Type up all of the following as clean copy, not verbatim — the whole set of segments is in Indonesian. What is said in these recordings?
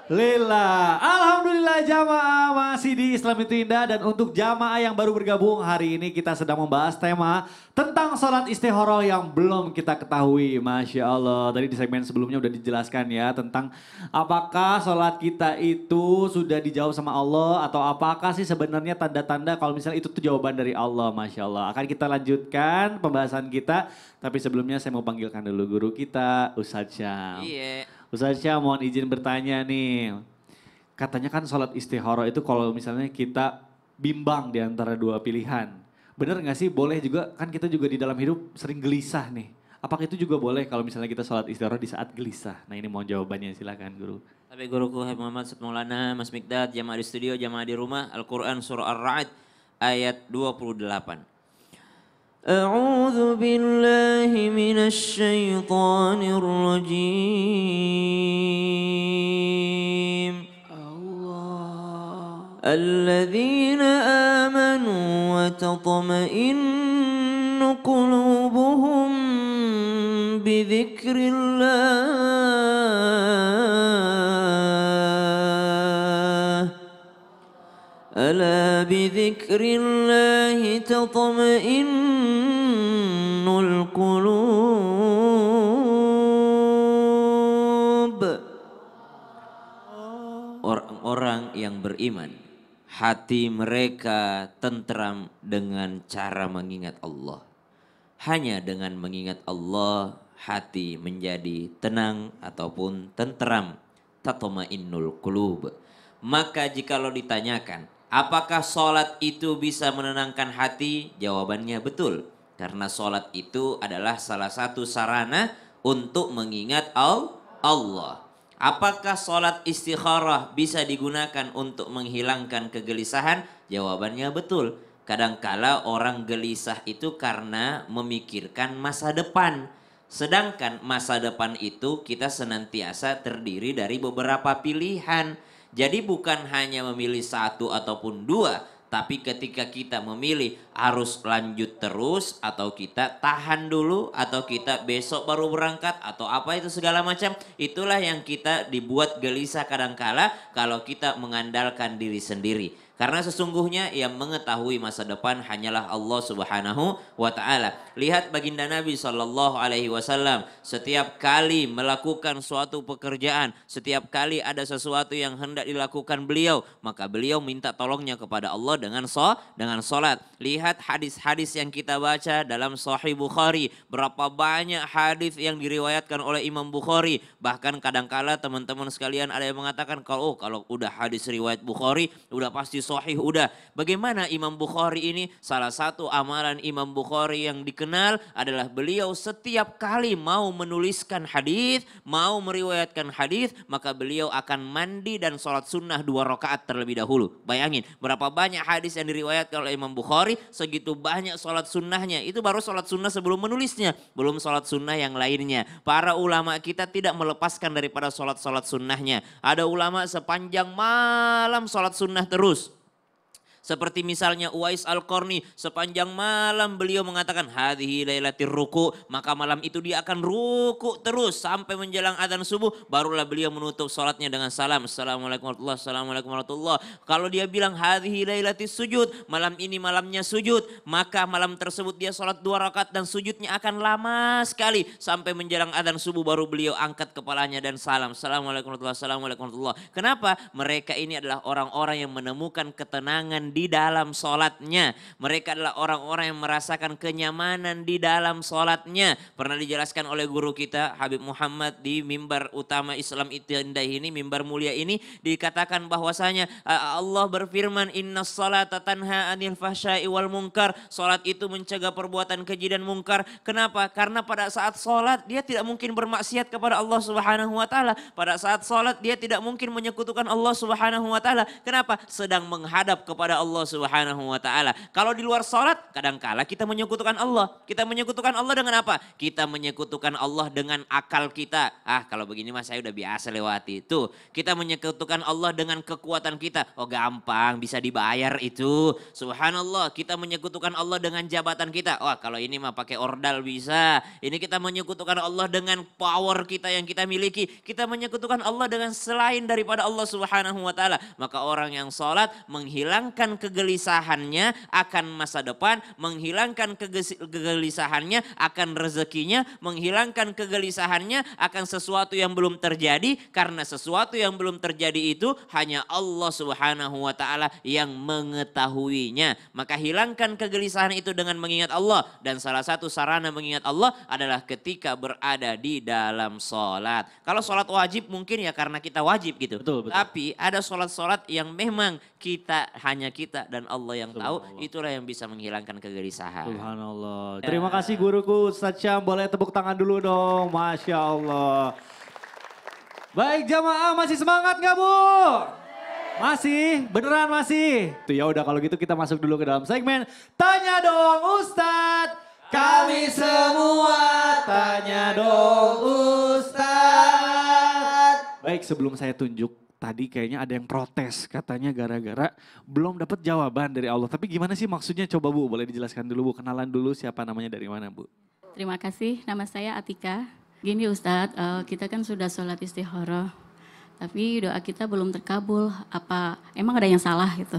Lillah. Alhamdulillah jamaah masih di Islam itu Indah. Dan untuk jamaah yang baru bergabung hari ini kita sedang membahas tema tentang sholat istikharah yang belum kita ketahui. Masya Allah. Tadi di segmen sebelumnya udah dijelaskan ya tentang apakah sholat kita itu sudah dijawab sama Allah. Atau apakah sih sebenarnya tanda-tanda kalau misalnya itu tuh jawaban dari Allah. Masya Allah. Akan kita lanjutkan pembahasan kita. Tapi sebelumnya saya mau panggilkan dulu guru kita Ustadz Syam. Iya. Ustaz Syah mohon izin bertanya nih. Katanya kan sholat istikharah itu kalau misalnya kita bimbang di antara dua pilihan. Bener gak sih boleh juga kan kita juga di dalam hidup sering gelisah nih. Apakah itu juga boleh kalau misalnya kita sholat istikharah di saat gelisah? Nah ini mohon jawabannya silakan guru. Tapi guruku Habib Muhammad Maulana Mas Mikdad, jamaah di studio, jamaah di rumah, Al-Quran surah Ar-Ra'd ayat 28. أعوذ بالله من الشيطان الرجيم الذين آمنوا وتطمئن قلوبهم بذكر الله ألا بذكر الله تطمئن القلوب. Orang-orang yang beriman, hati mereka tentram dengan cara mengingat Allah. Hanya dengan mengingat Allah, hati menjadi tenang ataupun tentram. Tatma'innul qulub. Maka jikalau ditanyakan, apakah sholat itu bisa menenangkan hati? Jawabannya betul. Karena sholat itu adalah salah satu sarana untuk mengingat Allah. Apakah sholat istikharah bisa digunakan untuk menghilangkan kegelisahan? Jawabannya betul. Kadangkala orang gelisah itu karena memikirkan masa depan. Sedangkan masa depan itu kita senantiasa terdiri dari beberapa pilihan. Jadi bukan hanya memilih satu ataupun dua, tapi ketika kita memilih harus lanjut terus atau kita tahan dulu atau kita besok baru berangkat atau apa itu segala macam, itulah yang kita dibuat gelisah kadangkala kalau kita mengandalkan diri sendiri. Karena sesungguhnya yang mengetahui masa depan hanyalah Allah Subhanahu wa taala. Lihat baginda Nabi sallallahu alaihi wasallam, setiap kali melakukan suatu pekerjaan, setiap kali ada sesuatu yang hendak dilakukan beliau, maka beliau minta tolongnya kepada Allah dengan salat. Lihat hadis-hadis yang kita baca dalam Sahih Bukhari, berapa banyak hadis yang diriwayatkan oleh Imam Bukhari. Bahkan kadangkala teman-teman sekalian ada yang mengatakan kalau udah hadis riwayat Bukhari udah pasti sahih udah. Bagaimana Imam Bukhari ini? Salah satu amalan Imam Bukhari yang dikenal adalah beliau setiap kali mau menuliskan hadis, mau meriwayatkan hadis, maka beliau akan mandi dan sholat sunnah 2 rakaat terlebih dahulu. Bayangin berapa banyak hadis yang diriwayatkan oleh Imam Bukhari, segitu banyak sholat sunnahnya. Itu baru sholat sunnah sebelum menulisnya, belum sholat sunnah yang lainnya. Para ulama kita tidak melepaskan daripada sholat sunnahnya. Ada ulama sepanjang malam sholat sunnah terus. Seperti misalnya Uwais Al-Qarni, sepanjang malam beliau mengatakan hadhihi lailatir ruku, maka malam itu dia akan ruku terus sampai menjelang adzan subuh, barulah beliau menutup salatnya dengan salam, assalamualaikum warahmatullahi, assalamualaikum warahmatullahi. Kalau dia bilang hadhihi lailatis sujud, malam ini malamnya sujud, maka malam tersebut dia salat 2 rakaat dan sujudnya akan lama sekali sampai menjelang adzan subuh, baru beliau angkat kepalanya dan salam, assalamualaikum warahmatullahi, assalamualaikum warahmatullahi. Kenapa? Mereka ini adalah orang-orang yang menemukan ketenangan di dalam sholatnya. Mereka adalah orang-orang yang merasakan kenyamanan di dalam sholatnya. Pernah dijelaskan oleh guru kita Habib Muhammad di mimbar utama Islam itu Indah ini, mimbar mulia ini, dikatakan bahwasanya Allah berfirman innas salata tanha anil fahsya'i wal munkar. Sholat itu mencegah perbuatan keji dan mungkar. Kenapa? Karena pada saat sholat dia tidak mungkin bermaksiat kepada Allah Subhanahu wa taala. Pada saat sholat dia tidak mungkin menyekutukan Allah Subhanahu wa taala. Kenapa? Sedang menghadap kepada Allah Subhanahu wa taala. Kalau di luar salat kadangkala kita menyekutukan Allah. Kita menyekutukan Allah dengan apa? Kita menyekutukan Allah dengan akal kita. Kalau begini mas saya udah biasa lewati itu. Kita menyekutukan Allah dengan kekuatan kita. Oh gampang bisa dibayar itu. Subhanallah, kita menyekutukan Allah dengan jabatan kita. Wah kalau ini mah pakai ordal bisa. Ini kita menyekutukan Allah dengan power kita yang kita miliki. Kita menyekutukan Allah dengan selain daripada Allah Subhanahu wa taala. Maka orang yang sholat menghilangkan kegelisahannya akan masa depan, menghilangkan kegelisahannya akan rezekinya, menghilangkan kegelisahannya akan sesuatu yang belum terjadi, karena sesuatu yang belum terjadi itu hanya Allah Subhanahu wa taala yang mengetahuinya. Maka hilangkan kegelisahan itu dengan mengingat Allah, dan salah satu sarana mengingat Allah adalah ketika berada di dalam sholat. Kalau sholat wajib mungkin ya karena kita wajib gitu. Betul, betul. Tapi ada sholat-sholat yang memang hanya kita dan Allah yang tahu, itulah yang bisa menghilangkan kegelisahan. Subhanallah. Terima kasih guruku Ustadz Syam. Boleh tepuk tangan dulu dong. Masya Allah. Baik jamaah, masih semangat gak Bu? Masih? Beneran masih? Tuh ya udah kalau gitu kita masuk dulu ke dalam segmen Tanya Dong Ustadz. Kami semua tanya dong Ustadz. Baik, sebelum saya tunjuk, tadi kayaknya ada yang protes katanya gara-gara belum dapat jawaban dari Allah. Tapi gimana sih maksudnya, coba Bu boleh dijelaskan dulu Bu, kenalan dulu siapa namanya dari mana Bu. Terima kasih, nama saya Atika. Gini Ustadz, kita kan sudah sholat istikharah, tapi doa kita belum terkabul. Apa emang ada yang salah gitu?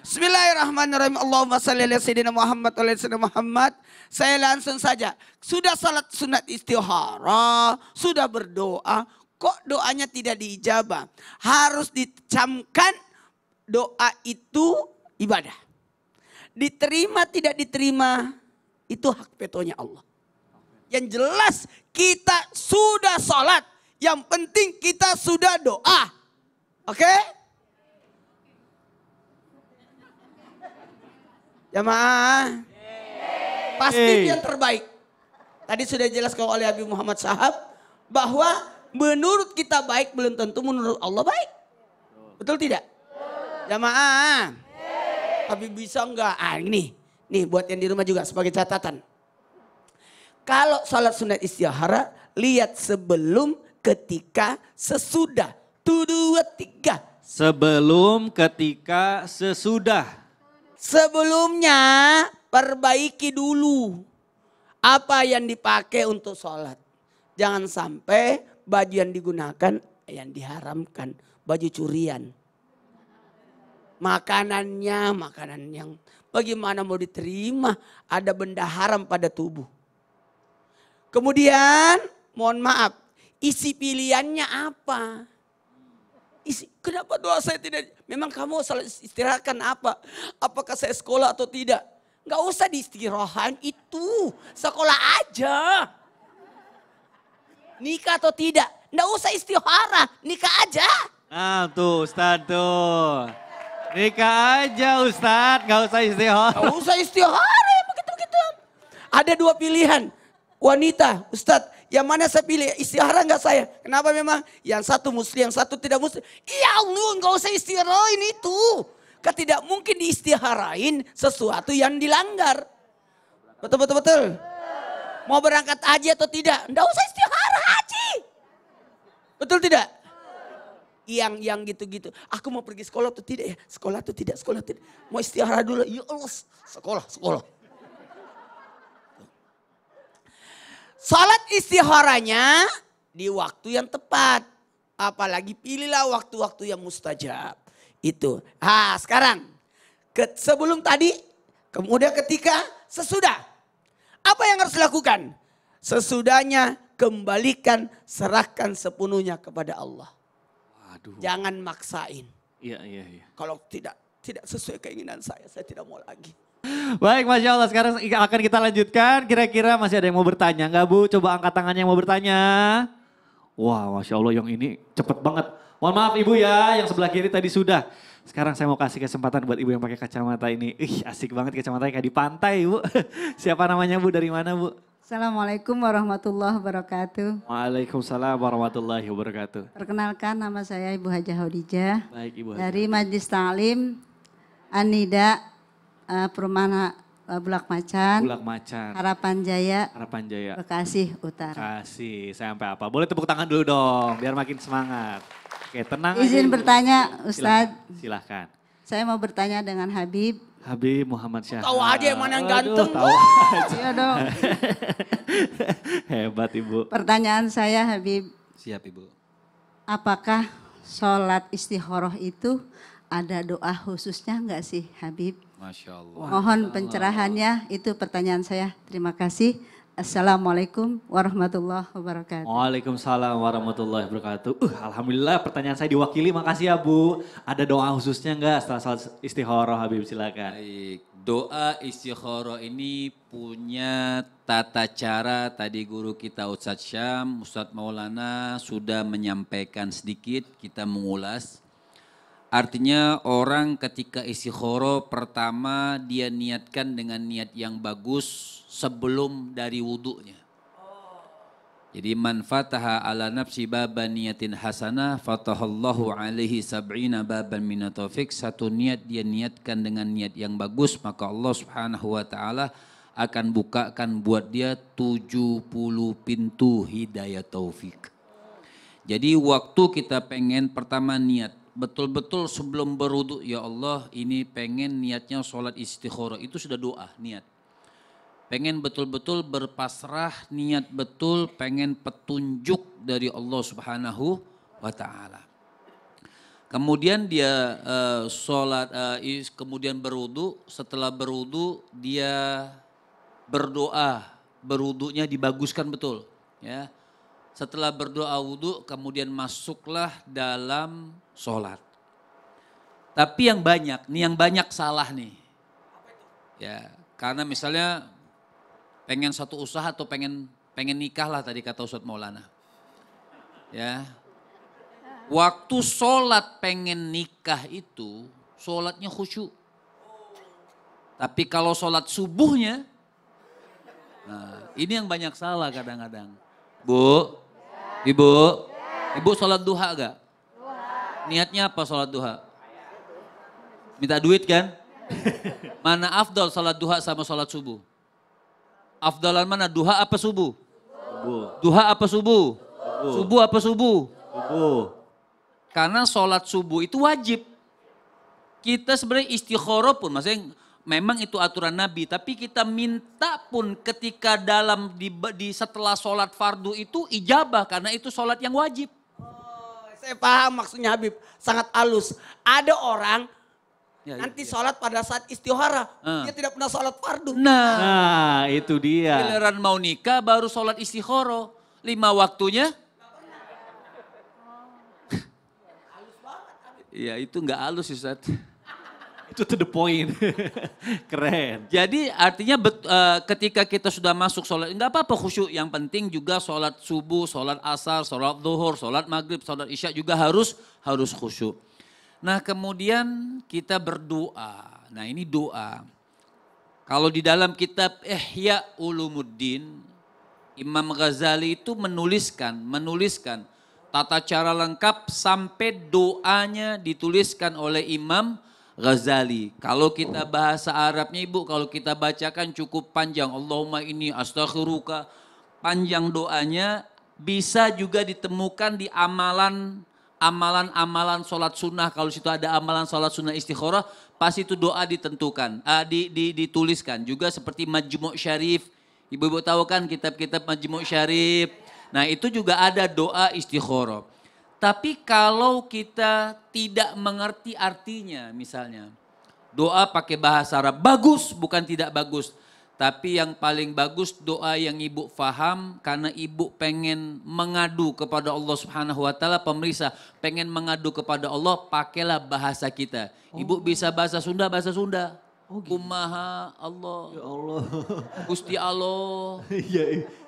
Bismillahirrahmanirrahim. Allahumma salli ala sayyidina Muhammad wa ala sayyidina Muhammad. Saya langsung saja. Sudah salat sunat istikharah, sudah berdoa, kok doanya tidak diijabah? Harus dicamkan doa itu ibadah. Diterima tidak diterima itu hak vetonya Allah. Yang jelas kita sudah salat, yang penting kita sudah doa. Oke? Jamaah, pasti yang terbaik. Tadi sudah jelaskan oleh Habib Muhammad Sahab bahwa menurut kita baik belum tentu menurut Allah baik. Betul tidak? Jamaah, tapi bisa enggak? Ini nih buat yang di rumah juga sebagai catatan. Kalau salat sunat istikharah, lihat sebelum, ketika, sesudah. 1, 2, 3. Sebelum, ketika, sesudah. Sebelumnya perbaiki dulu apa yang dipakai untuk sholat. Jangan sampai baju yang digunakan yang diharamkan. Baju curian. Makanan yang bagaimana mau diterima, ada benda haram pada tubuh. Kemudian mohon maaf, isi pilihannya apa? Kenapa doa saya tidak, memang kamu istirahatkan apa? Apakah saya sekolah atau tidak? Gak usah diistirahatkan itu, sekolah aja. Nikah atau tidak? Gak usah istihara, nikah aja. Nah tuh Ustadz tuh. Nikah aja Ustadz, gak usah istihara. Gak usah istihara, begitu-begitu. Ada 2 pilihan, wanita, Ustadz. Yang mana saya pilih, istihara enggak saya? Kenapa memang? Yang satu muslim, yang satu tidak muslim. Ya Allah, enggak usah istiharain itu. Kan tidak mungkin diistiharain sesuatu yang dilanggar. Betul. Mau berangkat haji atau tidak? Enggak usah istihara haji. Betul tidak? Yang gitu-gitu. Aku mau pergi sekolah atau tidak ya? Sekolah atau tidak? Sekolah atau tidak? Mau istihara dulu. Ya Allah, sekolah. Salat istikharanya di waktu yang tepat. Apalagi pilihlah waktu-waktu yang mustajab. Itu. Sekarang. Sebelum tadi. Kemudian ketika sesudah. Apa yang harus dilakukan? Sesudahnya kembalikan, serahkan sepenuhnya kepada Allah. Waduh. Jangan maksain. Iya. Kalau tidak sesuai keinginan saya tidak mau lagi. Baik, Masya Allah. Sekarang akan kita lanjutkan. Kira-kira masih ada yang mau bertanya nggak Bu? Coba angkat tangannya yang mau bertanya. Wah, Masya Allah yang ini cepet banget. Mohon maaf Ibu ya, yang sebelah kiri tadi sudah. Sekarang saya mau kasih kesempatan buat Ibu yang pakai kacamata ini. Asik banget kacamatanya kayak di pantai Bu. Siapa namanya Bu? Dari mana Bu? Assalamualaikum warahmatullahi wabarakatuh. Waalaikumsalam warahmatullahi wabarakatuh. Perkenalkan nama saya Ibu Hajah Hodijah Baik Ibu. dari Majelis Ta'lim Anida, Perumahan Bulak Macan, Bulak Macan, Harapan Jaya, Harapan Jaya. Bekasi Utara. Kasih, sampai apa? Boleh tepuk tangan dulu dong, biar makin semangat. Oke, tenang Izin aja. bertanya, Ustadz. Silahkan. Saya mau bertanya dengan Habib. Habib Muhammad Syah. Tahu aja yang mana yang Aduh, ganteng. tahu. Iya dong. Hebat Ibu. Pertanyaan saya Habib, Siap Ibu. apakah sholat istikharah itu ada doa khususnya enggak sih Habib? Masya Allah. Mohon pencerahannya, itu pertanyaan saya. Terima kasih. Assalamualaikum warahmatullahi wabarakatuh. Waalaikumsalam warahmatullahi wabarakatuh. Alhamdulillah pertanyaan saya diwakili, makasih ya Bu. Ada doa khususnya enggak setelah salat istikharah Habib, silakan. Baik, doa istikharah ini punya tata cara, tadi guru kita Ustadz Syam, Ustadz Maulana sudah menyampaikan sedikit, kita mengulas. Artinya orang ketika istikharah pertama dia niatkan dengan niat yang bagus sebelum dari wudhunya. Jadi man fataha ala nafsi baban niyatin hasanah fatahallahu alaihi sab'ina baban minat taufik. Satu niat dia niatkan dengan niat yang bagus, maka Allah subhanahu wa ta'ala akan bukakan buat dia 70 pintu hidayah taufik. Jadi waktu kita pengen pertama niat, betul-betul sebelum berwudu, ya Allah ini pengen niatnya sholat istikharah, itu sudah doa, niat. Pengen betul-betul berpasrah, niat betul, pengen petunjuk dari Allah subhanahu wa ta'ala. Kemudian dia kemudian berwudu, setelah berwudu dia berdoa, berwudunya dibaguskan betul. Ya. Setelah berdoa wudu kemudian masuklah dalam sholat. Tapi yang banyak salah nih. Ya, karena misalnya pengen satu usaha atau pengen nikah lah tadi kata Ustadz Maulana. Ya. Waktu sholat pengen nikah itu sholatnya khusyuk. Tapi kalau sholat subuhnya, nah ini yang banyak salah kadang-kadang. Bu, Ibu sholat duha gak? Niatnya apa sholat duha? Minta duit kan? Mana afdal sholat duha sama sholat subuh? Afdalan mana, duha apa subuh? Duha apa subuh? Subuh apa subuh? Subuh. Karena sholat subuh itu wajib. Kita sebenarnya istikharah pun, maksudnya memang itu aturan Nabi, tapi kita minta pun ketika dalam di setelah sholat fardu itu ijabah karena itu sholat yang wajib. Saya paham maksudnya Habib, sangat halus. Ada orang Ya, nanti sholat pada saat istikharah, dia tidak pernah sholat fardu. Nah, itu dia. Giliran mau nikah baru sholat istikharah. 5 waktunya. Ya itu nggak halus Ustaz. Itu to the point. Keren. Jadi artinya ketika kita sudah masuk sholat, nggak apa-apa khusyuk. Yang penting juga sholat subuh, sholat asar, sholat zuhur, sholat maghrib, sholat isya juga harus khusyuk. Nah kemudian kita berdoa. Nah ini doa. Kalau di dalam kitab Ihya Ulumuddin, Imam Ghazali itu menuliskan tata cara lengkap sampai doanya dituliskan oleh Imam Ghazali. Kalau kita bahasa Arabnya Ibu, kalau kita bacakan cukup panjang. Allahumma inni astaghfiruka. Panjang doanya, bisa juga ditemukan di amalan sholat sunnah. Kalau situ ada amalan sholat sunnah istikharah, pasti itu doa ditentukan, dituliskan. Juga seperti Majmu' Syarif. Ibu-ibu tahu kan kitab-kitab Majmu' Syarif. Nah itu juga ada doa istikharah. Tapi kalau kita tidak mengerti artinya misalnya. Doa pakai bahasa Arab, bagus bukan tidak bagus. Tapi yang paling bagus doa yang ibu faham karena ibu pengen mengadu kepada Allah subhanahu wa ta'ala. Pemirsa pengen mengadu kepada Allah, pakailah bahasa kita. Ibu bisa bahasa Sunda, Kumaha Allah. Ya Allah. Gusti Allah. Iya.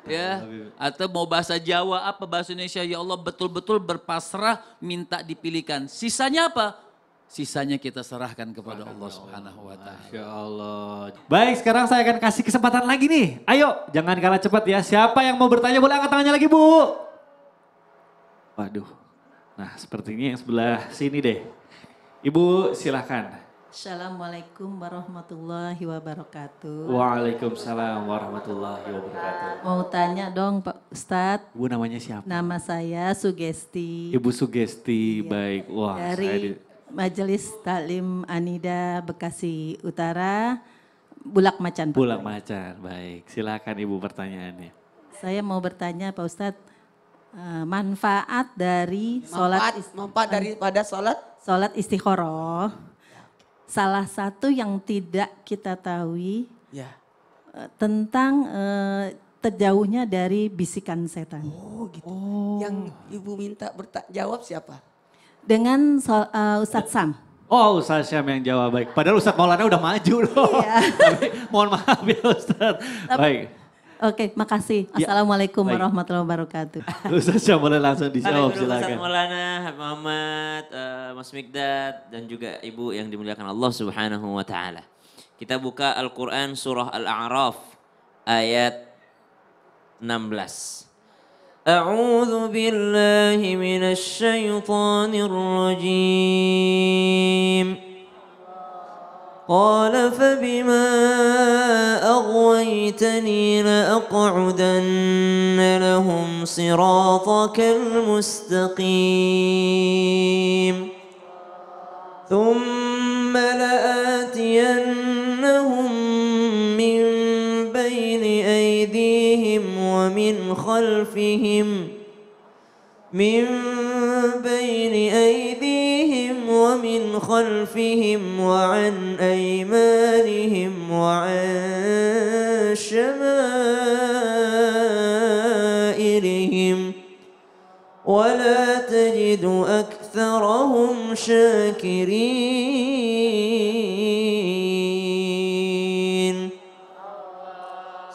Ya, atau mau bahasa Jawa apa bahasa Indonesia, ya Allah betul-betul berpasrah minta dipilihkan. Sisanya apa? Sisanya kita serahkan kepada Allah Subhanahu wa taala. Masya Allah. Baik, sekarang saya akan kasih kesempatan lagi nih. Ayo, jangan kalah cepat ya. Siapa yang mau bertanya boleh angkat tangannya lagi, Bu. Waduh. Nah, sepertinya yang sebelah sini deh. Ibu silahkan. Assalamualaikum warahmatullahi wabarakatuh. Waalaikumsalam warahmatullahi wabarakatuh. Mau tanya dong Pak Ustadz, Bu namanya siapa? nama saya Sugesti Ibu Sugesti, baik. Wah, saya dari Majelis Taklim Anida Bekasi Utara, Bulak Macan. Pak. Bulak Macan, baik. Silakan Ibu pertanyaannya. Saya mau bertanya Pak Ustadz, manfaat dari sholat Manfaat daripada sholat istikharah. Salah satu yang tidak kita tahu ya. tentang terjauhnya dari bisikan setan. Oh gitu. Yang ibu minta jawab siapa? Dengan Ustadz Sam. Oh Ustaz Syam yang jawab, baik. Padahal Ustadz Maulana udah maju loh. Iya. Tapi mohon maaf ya Ustadz. Baik. Oke, makasih. Ya, Assalamualaikum baik. warahmatullahi wabarakatuh. Ustaz Syam boleh langsung dijawab, Guru Ustaz silakan. Maulana, Habib Muhammad, Mas Mikdad, dan juga Ibu yang dimuliakan Allah Subhanahu wa Ta'ala. Kita buka Al-Quran surah Al-A'raf ayat 16. A'udzu billahi minasy syaithanir rajim. قال فبما أغويتني لأقعدن لهم صراطك المستقيم ثم لآتينهم من بين أيديهم ومن خلفهم ومن خلفهم وعن أيمانهم وعن شمائلهم ولا تجد أكثرهم شاكرين.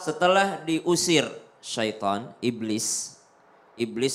Setelah diusir syaitan, iblis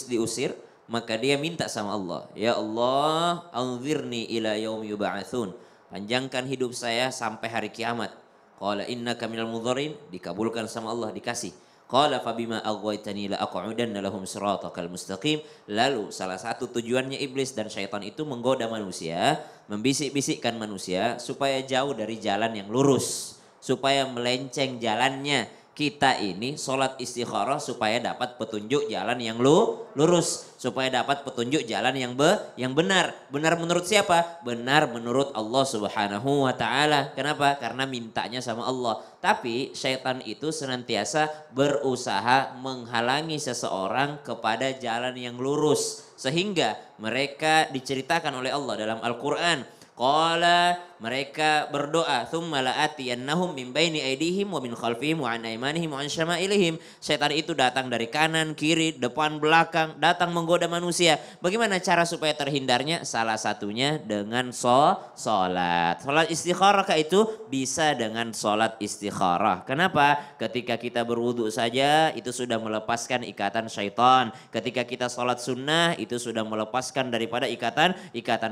diusir, maka dia minta sama Allah, ya Allah, anzirni ila yaumi yub'atsun, panjangkan hidup saya sampai hari kiamat. Qala innaka minal mudzarin, dikabulkan sama Allah, dikasih. Qala fabima aghwaytani la aq'udanna lahum siratakal mustaqim. Lalu salah satu tujuannya iblis dan syaitan itu menggoda manusia, membisik-bisikkan manusia supaya jauh dari jalan yang lurus, supaya melenceng jalannya. Kita ini sholat istikharah supaya dapat petunjuk jalan yang lurus, supaya dapat petunjuk jalan yang benar. Benar menurut siapa? Benar menurut Allah Subhanahu wa Ta'ala. Kenapa? Karena mintanya sama Allah. Tapi syaitan itu senantiasa berusaha menghalangi seseorang kepada jalan yang lurus, sehingga mereka diceritakan oleh Allah dalam Al-Quran. Qala, mereka berdoa, thumma la'atiyannahum min baini aydihim wa min khalfihim wa an aymanihim wa an syama'ilihim. Syaitan itu datang dari kanan, kiri, depan, belakang, datang menggoda manusia. Bagaimana cara supaya terhindarnya? Salah satunya dengan sholat. Sholat istikharah itu bisa dengan sholat istikharah. Kenapa? Ketika kita berwudu saja itu sudah melepaskan ikatan syaitan. Ketika kita sholat sunnah itu sudah melepaskan daripada ikatan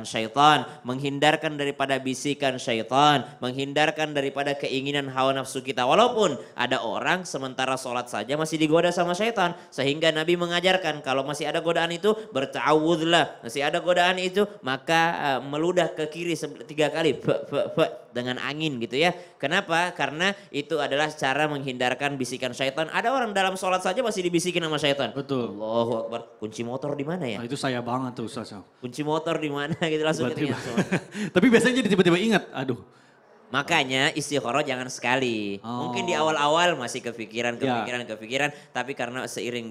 syaitan. Menghindar daripada bisikan syaitan, menghindarkan daripada keinginan hawa nafsu kita. Walaupun ada orang sementara sholat saja masih digoda sama syaitan, sehingga Nabi mengajarkan kalau masih ada godaan itu berta'awudlah, masih ada godaan itu maka meludah ke kiri 3 kali dengan angin gitu ya. Kenapa? Karena itu adalah cara menghindarkan bisikan syaitan. Ada orang dalam sholat saja masih dibisikin sama syaitan. Betul. Allahu Akbar. Kunci motor di mana ya? Nah, itu saya banget tuh Ustaz. Kunci motor di mana gitu langsung Tiba-tiba. ingat. Tapi biasanya jadi tiba-tiba ingat, aduh. Makanya istikharah jangan sekali. Oh. Mungkin di awal-awal masih kepikiran. Tapi karena seiring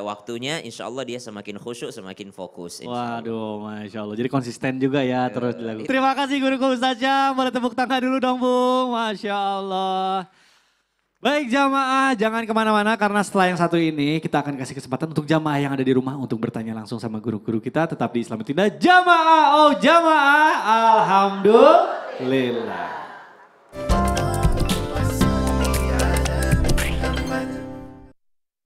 waktunya insya Allah dia semakin khusyuk, semakin fokus. Waduh, Masya Allah. Jadi konsisten juga ya terus dilakukan. Terima kasih guruku Ustaz Syam. Boleh tepuk tangan dulu dong Bung. Masya Allah. Baik jamaah, jangan kemana-mana karena setelah yang satu ini kita akan kasih kesempatan untuk jamaah yang ada di rumah untuk bertanya langsung sama guru-guru kita. Tetap di Islamic Tinda. Jamaah, oh jamaah, alhamdulillah.